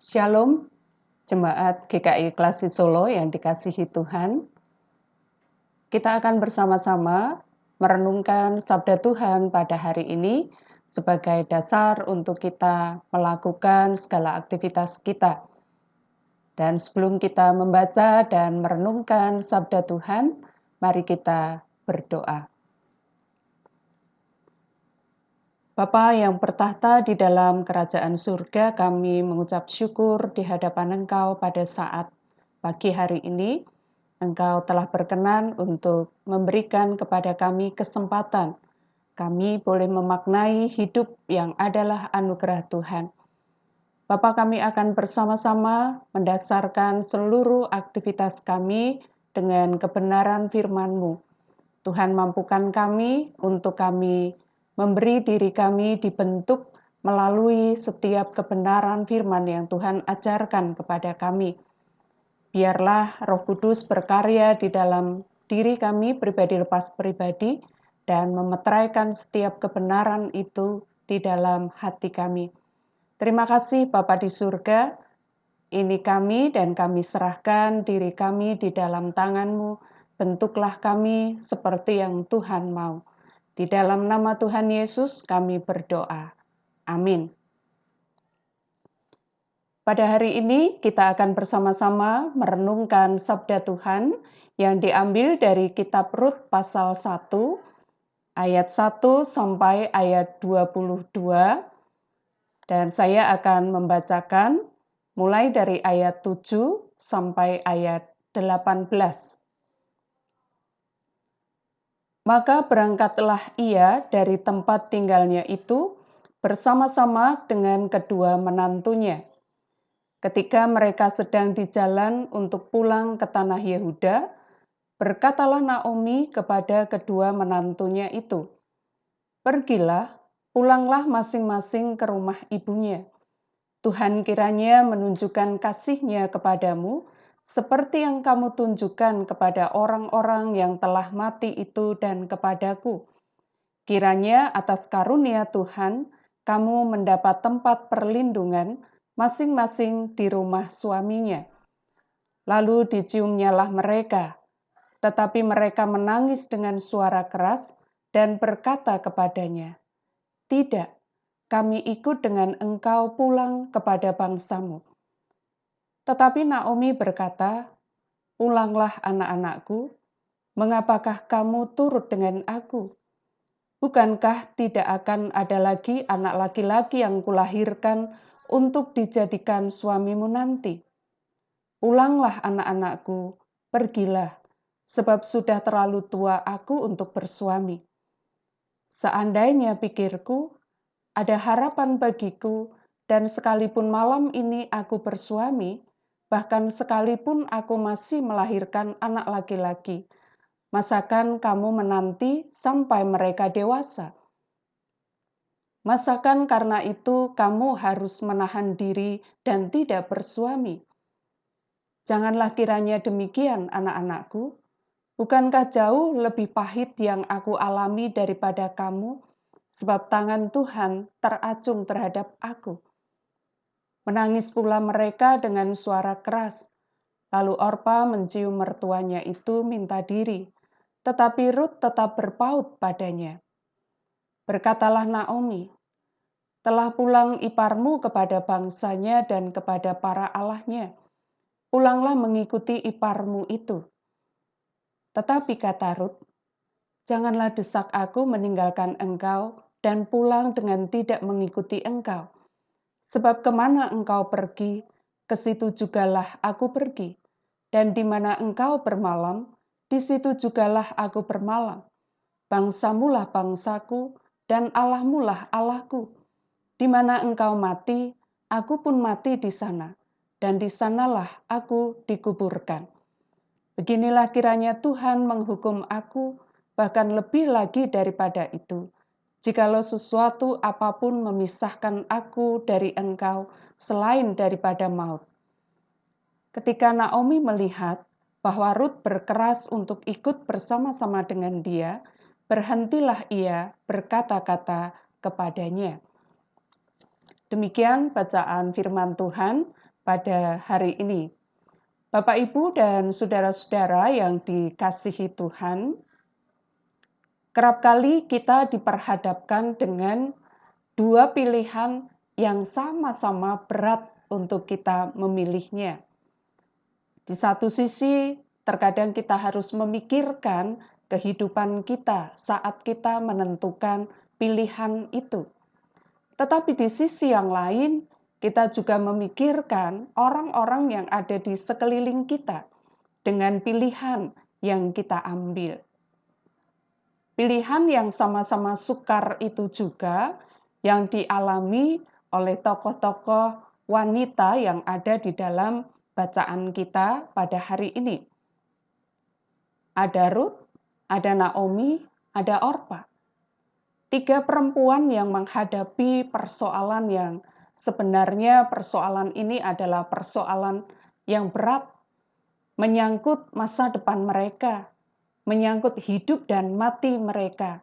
Shalom, Jemaat GKI Klasi Solo yang dikasihi Tuhan. Kita akan bersama-sama merenungkan Sabda Tuhan pada hari ini sebagai dasar untuk kita melakukan segala aktivitas kita. Dan sebelum kita membaca dan merenungkan Sabda Tuhan, mari kita berdoa. Bapa yang bertahta di dalam kerajaan surga, kami mengucap syukur di hadapan Engkau pada saat pagi hari ini. Engkau telah berkenan untuk memberikan kepada kami kesempatan. Kami boleh memaknai hidup yang adalah anugerah Tuhan. Bapa, kami akan bersama-sama mendasarkan seluruh aktivitas kami dengan kebenaran firman-Mu. Tuhan, mampukan kami untuk kami memberi diri kami dibentuk melalui setiap kebenaran firman yang Tuhan ajarkan kepada kami. Biarlah Roh Kudus berkarya di dalam diri kami pribadi lepas pribadi dan memeteraikan setiap kebenaran itu di dalam hati kami. Terima kasih Bapa di surga, ini kami dan kami serahkan diri kami di dalam tangan-Mu, bentuklah kami seperti yang Tuhan mau. Di dalam nama Tuhan Yesus kami berdoa. Amin. Pada hari ini kita akan bersama-sama merenungkan Sabda Tuhan yang diambil dari kitab Rut pasal 1, ayat 1 sampai ayat 22. Dan saya akan membacakan mulai dari ayat 7 sampai ayat 18. Maka berangkatlah ia dari tempat tinggalnya itu bersama-sama dengan kedua menantunya. Ketika mereka sedang di jalan untuk pulang ke tanah Yehuda, berkatalah Naomi kepada kedua menantunya itu, "Pergilah, pulanglah masing-masing ke rumah ibunya. Tuhan kiranya menunjukkan kasih-Nya kepadamu, seperti yang kamu tunjukkan kepada orang-orang yang telah mati itu dan kepadaku. Kiranya atas karunia Tuhan, kamu mendapat tempat perlindungan masing-masing di rumah suaminya." Lalu diciumnyalah mereka, tetapi mereka menangis dengan suara keras dan berkata kepadanya, "Tidak, kami ikut dengan engkau pulang kepada bangsamu." Tetapi Naomi berkata, "Pulanglah anak-anakku, mengapakah kamu turut dengan aku? Bukankah tidak akan ada lagi anak laki-laki yang kulahirkan untuk dijadikan suamimu nanti? Pulanglah anak-anakku, pergilah, sebab sudah terlalu tua aku untuk bersuami. Seandainya pikirku, ada harapan bagiku, dan sekalipun malam ini aku bersuami, bahkan sekalipun aku masih melahirkan anak laki-laki, masakan kamu menanti sampai mereka dewasa? Masakan karena itu kamu harus menahan diri dan tidak bersuami? Janganlah kiranya demikian, anak-anakku. Bukankah jauh lebih pahit yang aku alami daripada kamu, sebab tangan Tuhan teracung terhadap aku. Menangis pula mereka dengan suara keras. Lalu Orpa mencium mertuanya itu minta diri, tetapi Rut tetap berpaut padanya. Berkatalah Naomi, "Telah pulang iparmu kepada bangsanya dan kepada para allahnya. Pulanglah mengikuti iparmu itu." Tetapi kata Rut, "Janganlah desak aku meninggalkan engkau dan pulang dengan tidak mengikuti engkau. Sebab kemana engkau pergi, ke situ jugalah aku pergi. Dan di mana engkau bermalam, di situ jugalah aku bermalam. Bangsamulah bangsaku, dan Allahmulah Allahku. Di mana engkau mati, aku pun mati di sana, dan di sanalah aku dikuburkan. Beginilah kiranya Tuhan menghukum aku, bahkan lebih lagi daripada itu, jikalau sesuatu apapun memisahkan aku dari engkau selain daripada maut." Ketika Naomi melihat bahwa Rut berkeras untuk ikut bersama-sama dengan dia, berhentilah ia berkata-kata kepadanya. Demikian bacaan firman Tuhan. pada hari ini. Bapak, Ibu, dan saudara-saudara yang dikasihi Tuhan, kerap kali kita diperhadapkan dengan dua pilihan yang sama-sama berat untuk kita memilihnya. Di satu sisi, terkadang kita harus memikirkan kehidupan kita saat kita menentukan pilihan itu. Tetapi di sisi yang lain, kita juga memikirkan orang-orang yang ada di sekeliling kita dengan pilihan yang kita ambil. Pilihan yang sama-sama sukar itu juga yang dialami oleh tokoh-tokoh wanita yang ada di dalam bacaan kita pada hari ini. Ada Ruth, ada Naomi, ada Orpa. 3 perempuan yang menghadapi persoalan yang sebenarnya persoalan ini adalah persoalan yang berat, menyangkut masa depan mereka, menyangkut hidup dan mati mereka,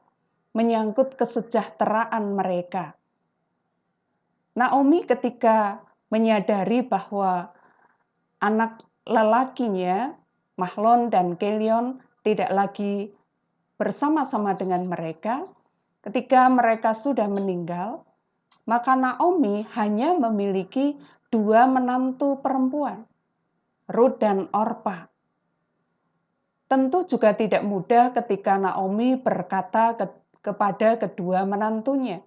menyangkut kesejahteraan mereka. Naomi ketika menyadari bahwa anak lelakinya, Mahlon dan Kelion, tidak lagi bersama-sama dengan mereka, ketika mereka sudah meninggal, maka Naomi hanya memiliki 2 menantu perempuan, Ruth dan Orpa. Tentu juga tidak mudah ketika Naomi berkata kepada kedua menantunya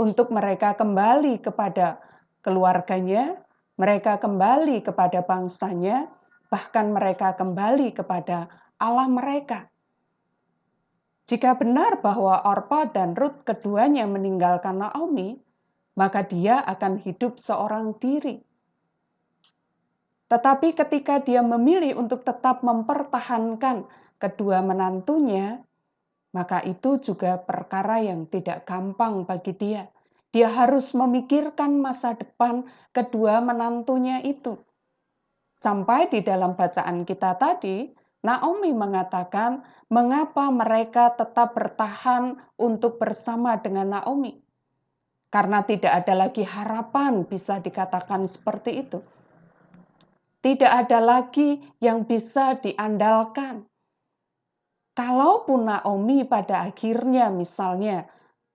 untuk mereka kembali kepada keluarganya, mereka kembali kepada bangsanya, bahkan mereka kembali kepada Allah mereka. Jika benar bahwa Orpa dan Ruth keduanya meninggalkan Naomi, maka dia akan hidup seorang diri. Tetapi ketika dia memilih untuk tetap mempertahankan kedua menantunya, maka itu juga perkara yang tidak gampang bagi dia. Dia harus memikirkan masa depan kedua menantunya itu. Sampai di dalam bacaan kita tadi, Naomi mengatakan mengapa mereka tetap bertahan untuk bersama dengan Naomi. Karena tidak ada lagi harapan, bisa dikatakan seperti itu. Tidak ada lagi yang bisa diandalkan. Kalaupun Naomi pada akhirnya misalnya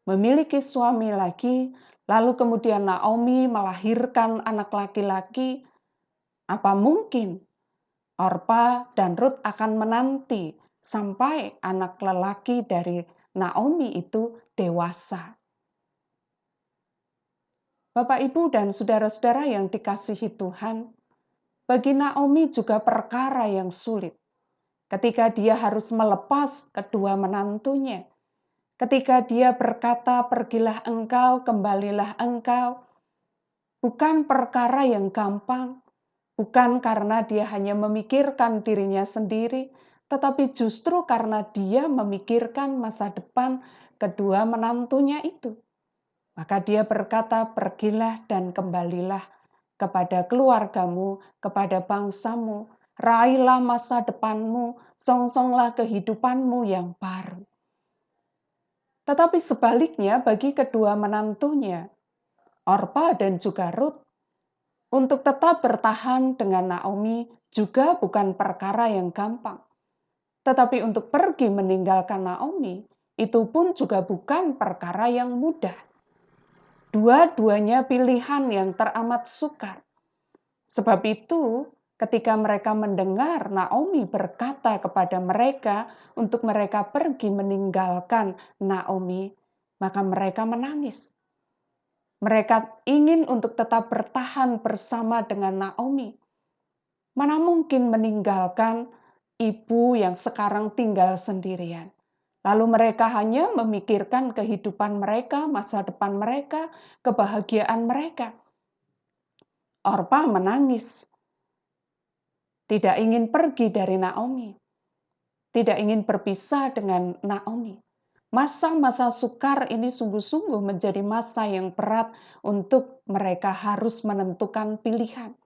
memiliki suami lagi, lalu kemudian Naomi melahirkan anak laki-laki, apa mungkin Orpa dan Ruth akan menanti sampai anak lelaki dari Naomi itu dewasa? Bapak, Ibu, dan saudara-saudara yang dikasihi Tuhan, bagi Naomi juga perkara yang sulit ketika dia harus melepas kedua menantunya. Ketika dia berkata, "Pergilah engkau, kembalilah engkau." Bukan perkara yang gampang, bukan karena dia hanya memikirkan dirinya sendiri, tetapi justru karena dia memikirkan masa depan kedua menantunya itu. Maka dia berkata, "Pergilah dan kembalilah kepada keluargamu, kepada bangsamu, raihlah masa depanmu, songsonglah kehidupanmu yang baru." Tetapi sebaliknya bagi kedua menantunya, Orpa dan juga Ruth, untuk tetap bertahan dengan Naomi juga bukan perkara yang gampang. Tetapi untuk pergi meninggalkan Naomi, itu pun juga bukan perkara yang mudah. Dua-duanya pilihan yang teramat sukar. Sebab itu, ketika mereka mendengar Naomi berkata kepada mereka untuk mereka pergi meninggalkan Naomi, maka mereka menangis. Mereka ingin untuk tetap bertahan bersama dengan Naomi. Mana mungkin meninggalkan ibu yang sekarang tinggal sendirian. Lalu mereka hanya memikirkan kehidupan mereka, masa depan mereka, kebahagiaan mereka. Orpa menangis, tidak ingin pergi dari Naomi, tidak ingin berpisah dengan Naomi. Masa-masa sukar ini sungguh-sungguh menjadi masa yang berat untuk mereka harus menentukan pilihan.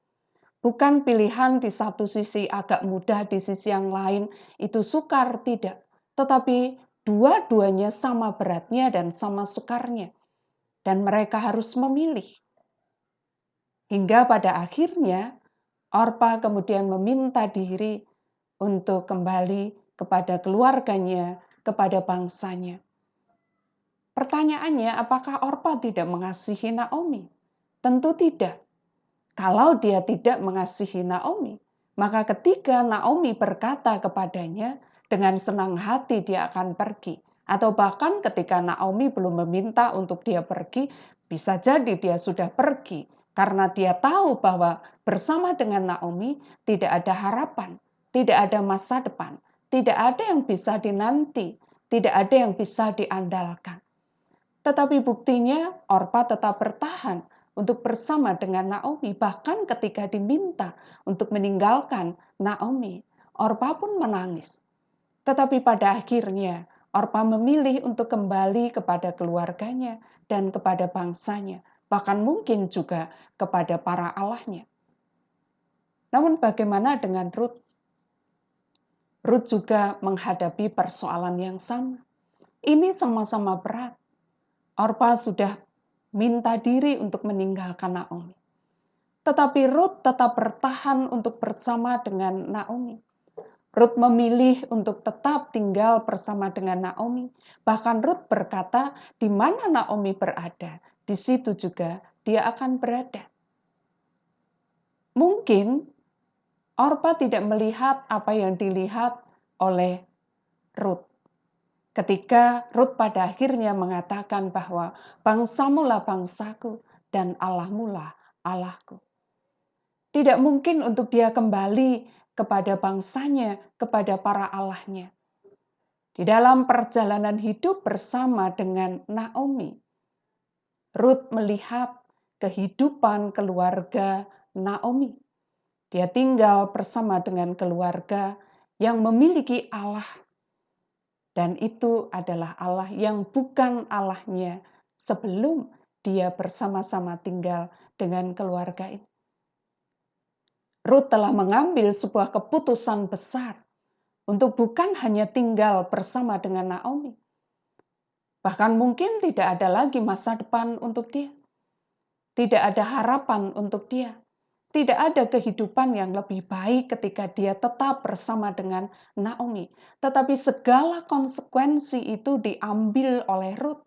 Bukan pilihan di satu sisi agak mudah, di sisi yang lain itu sukar, tidak. Tetapi dua-duanya sama beratnya dan sama sukarnya. Dan mereka harus memilih. Hingga pada akhirnya Orpa kemudian meminta diri untuk kembali kepada keluarganya, kepada bangsanya. Pertanyaannya, apakah Orpa tidak mengasihi Naomi? Tentu tidak. Kalau dia tidak mengasihi Naomi, maka ketika Naomi berkata kepadanya, dengan senang hati dia akan pergi. Atau bahkan ketika Naomi belum meminta untuk dia pergi, bisa jadi dia sudah pergi. Karena dia tahu bahwa bersama dengan Naomi tidak ada harapan, tidak ada masa depan, tidak ada yang bisa dinanti, tidak ada yang bisa diandalkan. Tetapi buktinya Orpa tetap bertahan untuk bersama dengan Naomi. Bahkan ketika diminta untuk meninggalkan Naomi, Orpa pun menangis. Tetapi pada akhirnya Orpa memilih untuk kembali kepada keluarganya dan kepada bangsanya. Bahkan mungkin juga kepada para allahnya. Namun bagaimana dengan Ruth? Ruth juga menghadapi persoalan yang sama. Ini sama-sama berat. Orpa sudah minta diri untuk meninggalkan Naomi. Tetapi Ruth tetap bertahan untuk bersama dengan Naomi. Ruth memilih untuk tetap tinggal bersama dengan Naomi. Bahkan Ruth berkata, di mana Naomi berada, di situ juga dia akan berada. Mungkin Orpa tidak melihat apa yang dilihat oleh Ruth. Ketika Ruth pada akhirnya mengatakan bahwa bangsamu lah bangsaku dan Allahmu lah Allahku. Tidak mungkin untuk dia kembali kepada bangsanya, kepada para allahnya. Di dalam perjalanan hidup bersama dengan Naomi, Ruth melihat kehidupan keluarga Naomi. Dia tinggal bersama dengan keluarga yang memiliki Allah. Dan itu adalah Allah yang bukan Allahnya sebelum dia bersama-sama tinggal dengan keluarga ini. Ruth telah mengambil sebuah keputusan besar untuk bukan hanya tinggal bersama dengan Naomi. Bahkan mungkin tidak ada lagi masa depan untuk dia. Tidak ada harapan untuk dia. Tidak ada kehidupan yang lebih baik ketika dia tetap bersama dengan Naomi. Tetapi segala konsekuensi itu diambil oleh Ruth.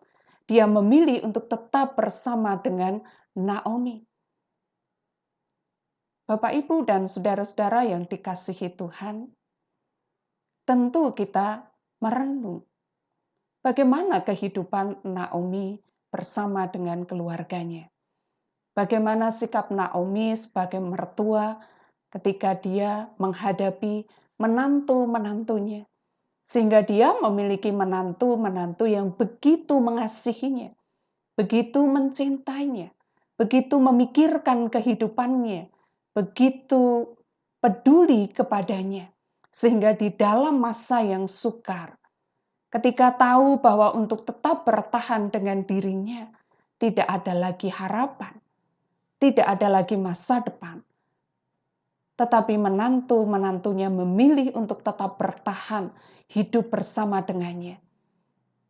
Dia memilih untuk tetap bersama dengan Naomi. Bapak, Ibu, dan saudara-saudara yang dikasihi Tuhan, tentu kita merenung bagaimana kehidupan Naomi bersama dengan keluarganya. Bagaimana sikap Naomi sebagai mertua ketika dia menghadapi menantu-menantunya. Sehingga dia memiliki menantu-menantu yang begitu mengasihinya, begitu mencintainya, begitu memikirkan kehidupannya, begitu peduli kepadanya. Sehingga di dalam masa yang sukar, ketika tahu bahwa untuk tetap bertahan dengan dirinya, tidak ada lagi harapan, tidak ada lagi masa depan. Tetapi menantu-menantunya memilih untuk tetap bertahan, hidup bersama dengannya.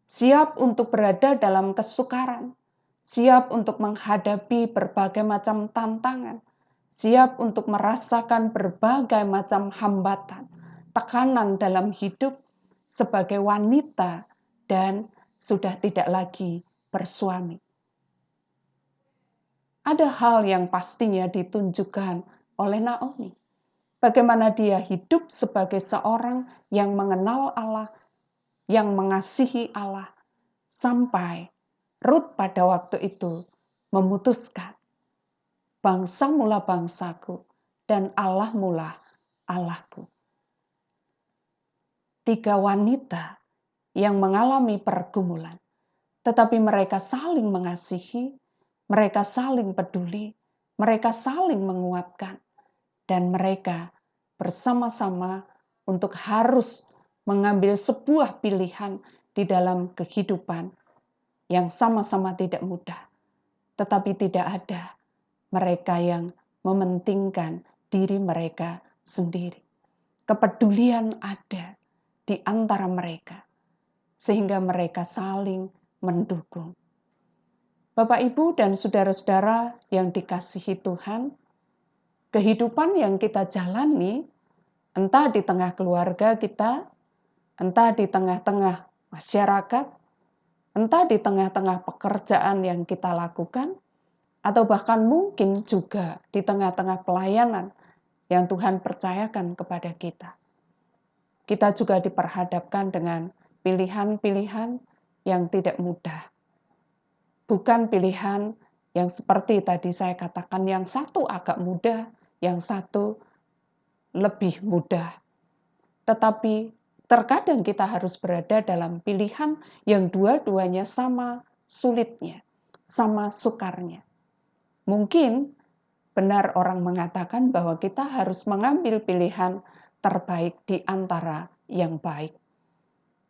Siap untuk berada dalam kesukaran, siap untuk menghadapi berbagai macam tantangan, siap untuk merasakan berbagai macam hambatan, tekanan dalam hidup sebagai wanita dan sudah tidak lagi bersuami. Ada hal yang pastinya ditunjukkan oleh Naomi. Bagaimana dia hidup sebagai seorang yang mengenal Allah, yang mengasihi Allah, sampai Ruth pada waktu itu memutuskan, bangsamu lah bangsaku, dan Allahmu lah Allahku. 3 wanita yang mengalami pergumulan, tetapi mereka saling mengasihi, mereka saling peduli, mereka saling menguatkan, dan mereka bersama-sama untuk harus mengambil sebuah pilihan di dalam kehidupan yang sama-sama tidak mudah. Tetapi tidak ada mereka yang mementingkan diri mereka sendiri. Kepedulian ada di antara mereka, sehingga mereka saling mendukung. Bapak, Ibu, dan saudara-saudara yang dikasihi Tuhan, kehidupan yang kita jalani, entah di tengah keluarga kita, entah di tengah-tengah masyarakat, entah di tengah-tengah pekerjaan yang kita lakukan, atau bahkan mungkin juga di tengah-tengah pelayanan yang Tuhan percayakan kepada kita. Kita juga diperhadapkan dengan pilihan-pilihan yang tidak mudah. Bukan pilihan yang seperti tadi saya katakan, yang satu agak mudah, yang satu lebih mudah. Tetapi terkadang kita harus berada dalam pilihan yang dua-duanya sama sulitnya, sama sukarnya. Mungkin benar orang mengatakan bahwa kita harus mengambil pilihan terbaik di antara yang baik.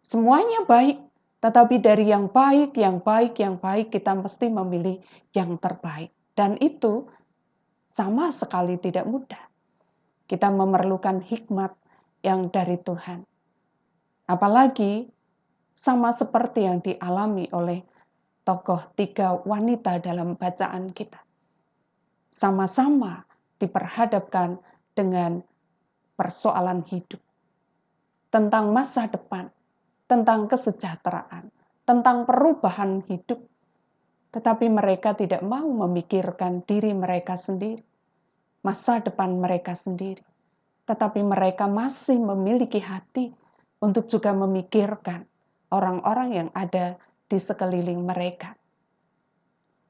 Semuanya baik, tetapi dari yang baik, yang baik, yang baik, kita mesti memilih yang terbaik. Dan itu sama sekali tidak mudah. Kita memerlukan hikmat yang dari Tuhan. Apalagi sama seperti yang dialami oleh tokoh 3 wanita dalam bacaan kita. Sama-sama diperhadapkan dengan persoalan hidup, tentang masa depan, tentang kesejahteraan, tentang perubahan hidup. Tetapi mereka tidak mau memikirkan diri mereka sendiri, masa depan mereka sendiri. Tetapi mereka masih memiliki hati untuk juga memikirkan orang-orang yang ada di sekeliling mereka.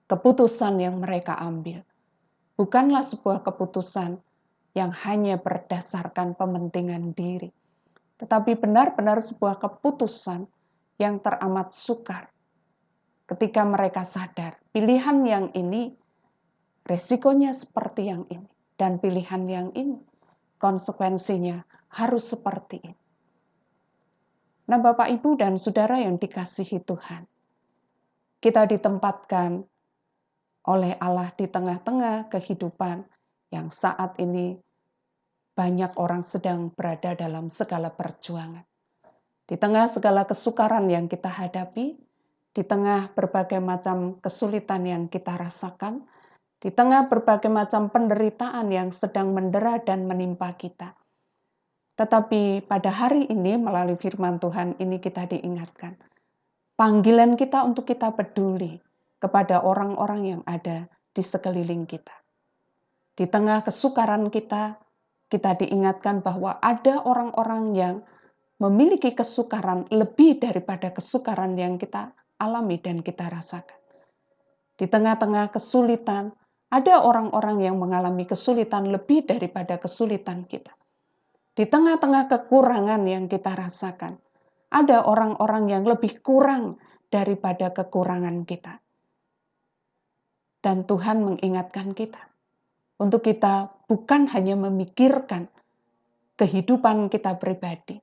Keputusan yang mereka ambil bukanlah sebuah keputusan yang hanya berdasarkan kepentingan diri, tetapi benar-benar sebuah keputusan yang teramat sukar. Ketika mereka sadar, pilihan yang ini resikonya seperti yang ini, dan pilihan yang ini konsekuensinya harus seperti ini. Nah, Bapak, Ibu, dan Saudara yang dikasihi Tuhan, kita ditempatkan oleh Allah di tengah-tengah kehidupan yang saat ini banyak orang sedang berada dalam segala perjuangan. Di tengah segala kesukaran yang kita hadapi, di tengah berbagai macam kesulitan yang kita rasakan, di tengah berbagai macam penderitaan yang sedang mendera dan menimpa kita. Tetapi pada hari ini melalui firman Tuhan ini kita diingatkan, panggilan kita untuk kita peduli kepada orang-orang yang ada di sekeliling kita. Di tengah kesukaran kita, kita diingatkan bahwa ada orang-orang yang memiliki kesukaran lebih daripada kesukaran yang kita alami dan kita rasakan. Di tengah-tengah kesulitan, ada orang-orang yang mengalami kesulitan lebih daripada kesulitan kita. Di tengah-tengah kekurangan yang kita rasakan, ada orang-orang yang lebih kurang daripada kekurangan kita. Dan Tuhan mengingatkan kita, untuk kita bukan hanya memikirkan kehidupan kita pribadi,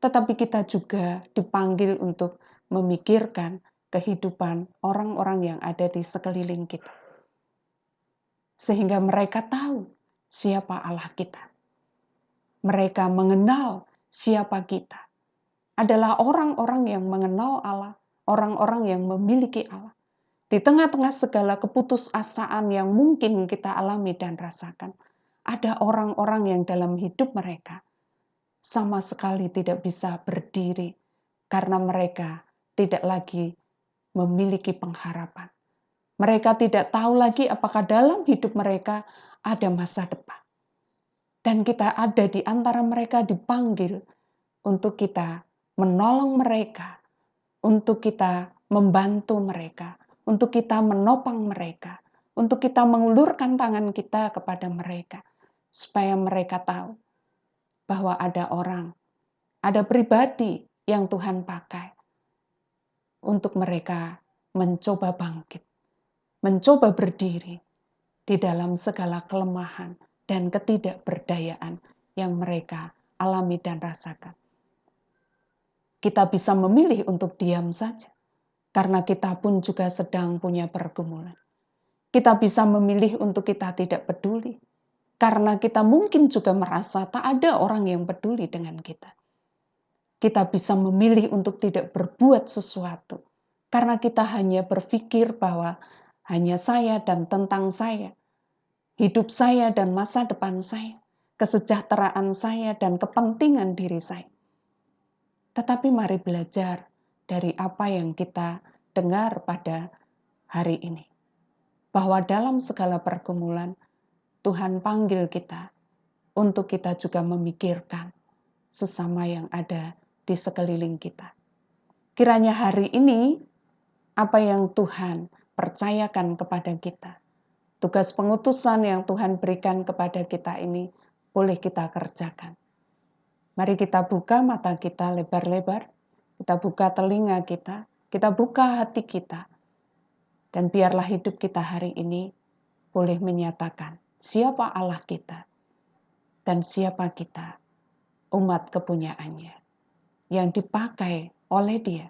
tetapi kita juga dipanggil untuk memikirkan kehidupan orang-orang yang ada di sekeliling kita. Sehingga mereka tahu siapa Allah kita. Mereka mengenal siapa kita. Adalah orang-orang yang mengenal Allah, orang-orang yang memiliki Allah. Di tengah-tengah segala keputusasaan yang mungkin kita alami dan rasakan, ada orang-orang yang dalam hidup mereka sama sekali tidak bisa berdiri karena mereka tidak lagi memiliki pengharapan. Mereka tidak tahu lagi apakah dalam hidup mereka ada masa depan. Dan kita ada di antara mereka dipanggil untuk kita menolong mereka, untuk kita membantu mereka, untuk kita menopang mereka, untuk kita mengulurkan tangan kita kepada mereka, supaya mereka tahu bahwa ada orang, ada pribadi yang Tuhan pakai untuk mereka mencoba bangkit, mencoba berdiri di dalam segala kelemahan dan ketidakberdayaan yang mereka alami dan rasakan. Kita bisa memilih untuk diam saja, karena kita pun juga sedang punya pergumulan. Kita bisa memilih untuk kita tidak peduli, karena kita mungkin juga merasa tak ada orang yang peduli dengan kita. Kita bisa memilih untuk tidak berbuat sesuatu, karena kita hanya berpikir bahwa hanya saya dan tentang saya, hidup saya dan masa depan saya, kesejahteraan saya dan kepentingan diri saya. Tetapi mari belajar dari apa yang kita dengar pada hari ini. Bahwa dalam segala pergumulan, Tuhan panggil kita untuk kita juga memikirkan sesama yang ada di sekeliling kita. Kiranya hari ini, apa yang Tuhan percayakan kepada kita, tugas pengutusan yang Tuhan berikan kepada kita ini, boleh kita kerjakan. Mari kita buka mata kita lebar-lebar, kita buka telinga kita buka hati kita, dan biarlah hidup kita hari ini boleh menyatakan siapa Allah kita dan siapa kita, umat kepunyaannya, yang dipakai oleh Dia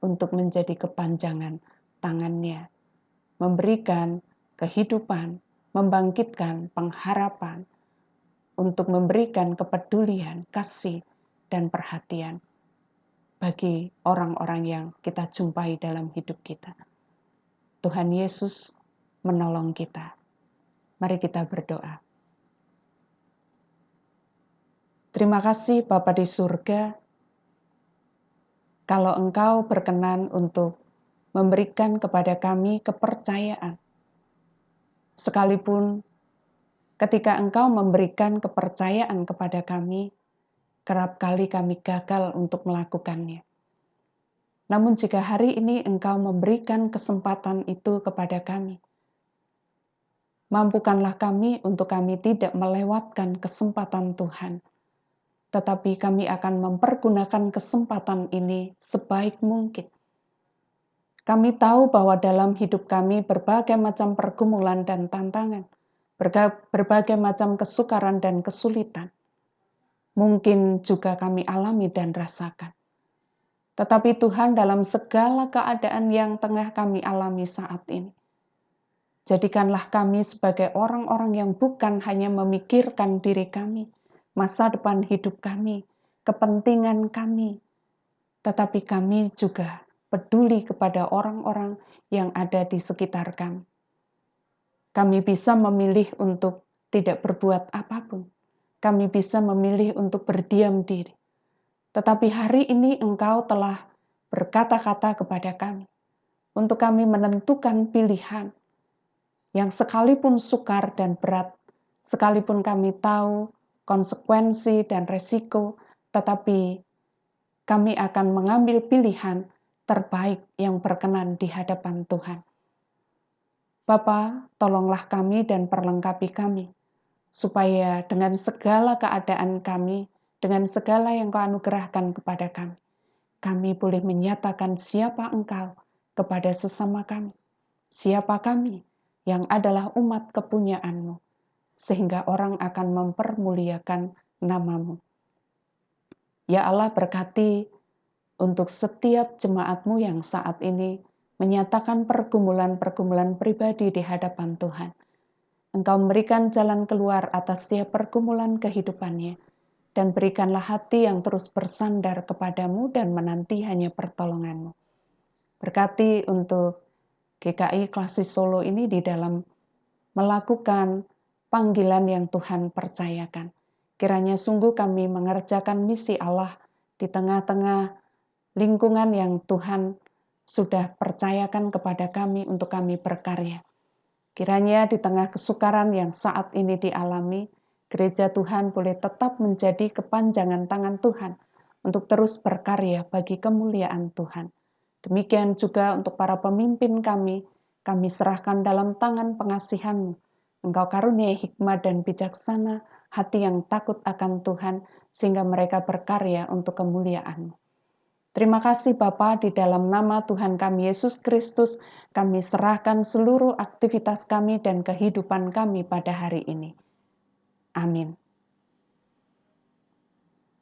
untuk menjadi kepanjangan tangannya, memberikan kehidupan, membangkitkan pengharapan, untuk memberikan kepedulian, kasih, dan perhatian bagi orang-orang yang kita jumpai dalam hidup kita. Tuhan Yesus menolong kita. Mari kita berdoa. Terima kasih Bapa di surga, kalau Engkau berkenan untuk memberikan kepada kami kepercayaan. Sekalipun ketika Engkau memberikan kepercayaan kepada kami, kerap kali kami gagal untuk melakukannya. Namun jika hari ini Engkau memberikan kesempatan itu kepada kami, mampukanlah kami untuk kami tidak melewatkan kesempatan Tuhan, tetapi kami akan mempergunakan kesempatan ini sebaik mungkin. Kami tahu bahwa dalam hidup kami berbagai macam pergumulan dan tantangan, berbagai macam kesukaran dan kesulitan, mungkin juga kami alami dan rasakan. Tetapi Tuhan, dalam segala keadaan yang tengah kami alami saat ini, jadikanlah kami sebagai orang-orang yang bukan hanya memikirkan diri kami, masa depan hidup kami, kepentingan kami, tetapi kami juga peduli kepada orang-orang yang ada di sekitar kami. Kami bisa memilih untuk tidak berbuat apapun. Kami bisa memilih untuk berdiam diri. Tetapi hari ini Engkau telah berkata-kata kepada kami, untuk kami menentukan pilihan yang sekalipun sukar dan berat, sekalipun kami tahu konsekuensi dan resiko, tetapi kami akan mengambil pilihan terbaik yang berkenan di hadapan Tuhan. Bapa, tolonglah kami dan perlengkapi kami, supaya dengan segala keadaan kami, dengan segala yang Kau anugerahkan kepada kami boleh menyatakan siapa Engkau kepada sesama kami, siapa kami yang adalah umat kepunyaan-Mu, sehingga orang akan mempermuliakan nama-Mu. Ya Allah, berkati untuk setiap jemaat-Mu yang saat ini menyatakan pergumulan-pergumulan pribadi di hadapan Tuhan. Engkau memberikan jalan keluar atas setiap pergumulan kehidupannya, dan berikanlah hati yang terus bersandar kepadamu dan menanti hanya pertolonganmu. Berkati untuk GKI Klasis Solo ini di dalam melakukan panggilan yang Tuhan percayakan. Kiranya sungguh kami mengerjakan misi Allah di tengah-tengah lingkungan yang Tuhan sudah percayakan kepada kami untuk kami berkarya. Kiranya di tengah kesukaran yang saat ini dialami, gereja Tuhan boleh tetap menjadi kepanjangan tangan Tuhan untuk terus berkarya bagi kemuliaan Tuhan. Demikian juga untuk para pemimpin kami serahkan dalam tangan pengasihan-Mu. Engkau karuniai hikmat dan bijaksana, hati yang takut akan Tuhan, sehingga mereka berkarya untuk kemuliaan-Mu. Terima kasih Bapa, di dalam nama Tuhan kami Yesus Kristus, kami serahkan seluruh aktivitas kami dan kehidupan kami pada hari ini. Amin.